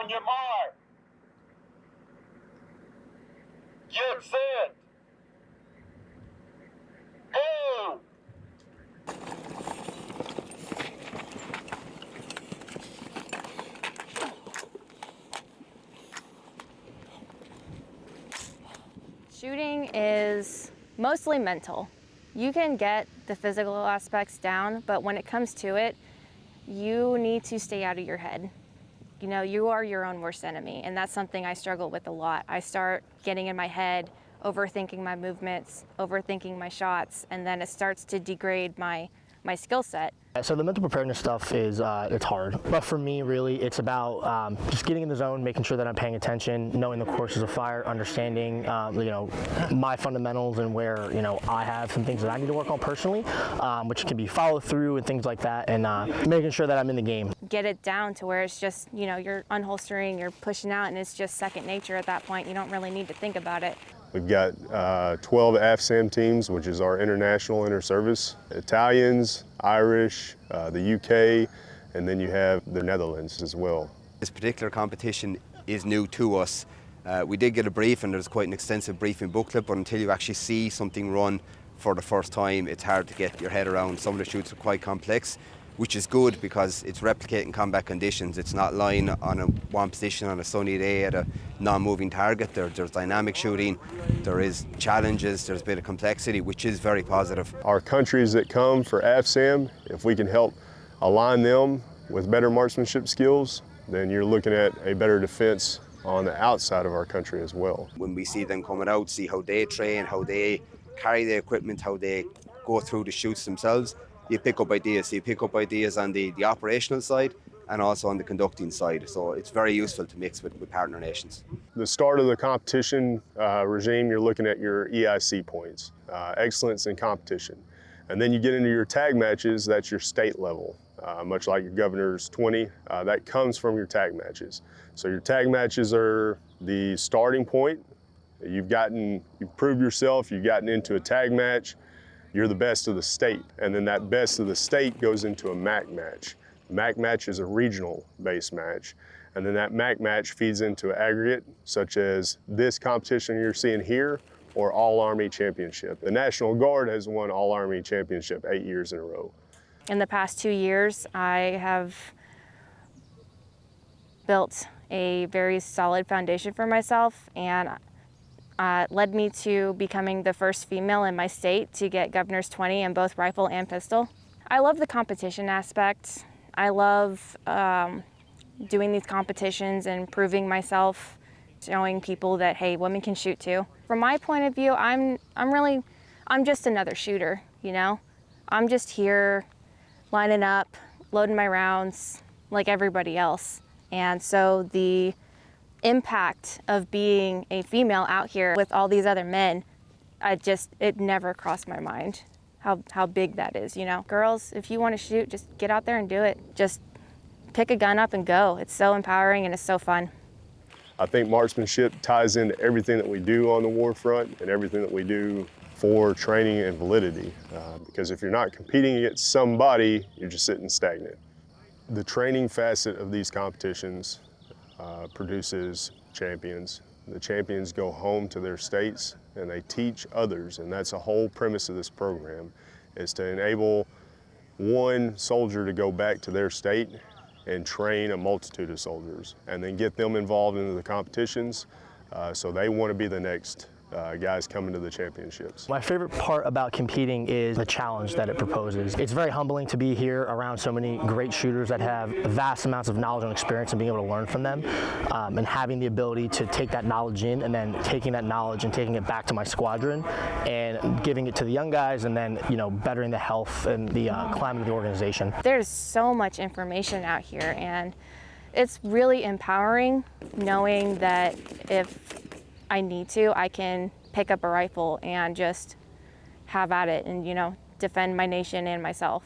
On your mark. Get set. Go. Shooting is mostly mental. You can get the physical aspects down, but when it comes to it, you need to stay out of your head. You know, you are your own worst enemy, and that's something I struggle with a lot. I start getting in my head, overthinking my movements, overthinking my shots, and then it starts to degrade my skill set. So the mental preparedness stuff is, it's hard. But for me, really, it's about just getting in the zone, making sure that I'm paying attention, knowing the courses of fire, understanding, you know, my fundamentals and where, you know, I have some things that I need to work on personally, which can be follow through and things like that, and making sure that I'm in the game. Get it down to where it's just, you know, you're unholstering, you're pushing out, and it's just second nature at that point. You don't really need to think about it. We've got 12 AFSAM teams, which is our international inter-service. Italians, Irish, the UK, and then you have the Netherlands as well. This particular competition is new to us. We did get a brief, and there's quite an extensive briefing booklet, but until you actually see something run for the first time, it's hard to get your head around. Some of the shoots are quite complex, which is good because it's replicating combat conditions. It's not lying on one position on a sunny day at a non-moving target. There's dynamic shooting, there is challenges, there's a bit of complexity, which is very positive. Our countries that come for AFSAM, if we can help align them with better marksmanship skills, then you're looking at a better defense on the outside of our country as well. When we see them coming out, see how they train, how they carry the equipment, how they go through the shoots themselves, you pick up ideas. So you pick up ideas on the operational side and also on the conducting side. So it's very useful to mix with partner nations. The start of the competition regime, you're looking at your EIC points, excellence in competition. And then you get into your tag matches, that's your state level. Much like your governor's 20, that comes from your tag matches. So your tag matches are the starting point. You've proved yourself, you've gotten into a tag match, you're the best of the state. And then that best of the state goes into a MAC match. The MAC match is a regional based match. And then that MAC match feeds into an aggregate, such as this competition you're seeing here, or All Army Championship. The National Guard has won All Army Championship 8 years in a row. In the past 2 years, I have built a very solid foundation for myself, and led me to becoming the first female in my state to get Governor's 20 in both rifle and pistol. I love the competition aspect. I love doing these competitions and proving myself, showing people that, hey, women can shoot too. From my point of view, I'm just another shooter, you know? I'm just here lining up, loading my rounds like everybody else. And so the impact of being a female out here with all these other men, it never crossed my mind how big that is, you know. Girls, if you want to shoot, just get out there and do it. Just pick a gun up and go. It's so empowering and it's so fun. I think marksmanship ties into everything that we do on the war front and everything that we do for training and validity. Because if you're not competing against somebody, you're just sitting stagnant. The training facet of these competitions produces champions. The champions go home to their states and they teach others, and that's the whole premise of this program, is to enable one soldier to go back to their state and train a multitude of soldiers and then get them involved into the competitions so they want to be the next guys coming to the championships. My favorite part about competing is the challenge that it proposes. It's very humbling to be here around so many great shooters that have vast amounts of knowledge and experience and being able to learn from them, and having the ability to take that knowledge in and then taking that knowledge and taking it back to my squadron and giving it to the young guys, and then, you know, bettering the health and the climate of the organization. There's so much information out here, and it's really empowering knowing that if I need to, I can pick up a rifle and just have at it and, you know, defend my nation and myself.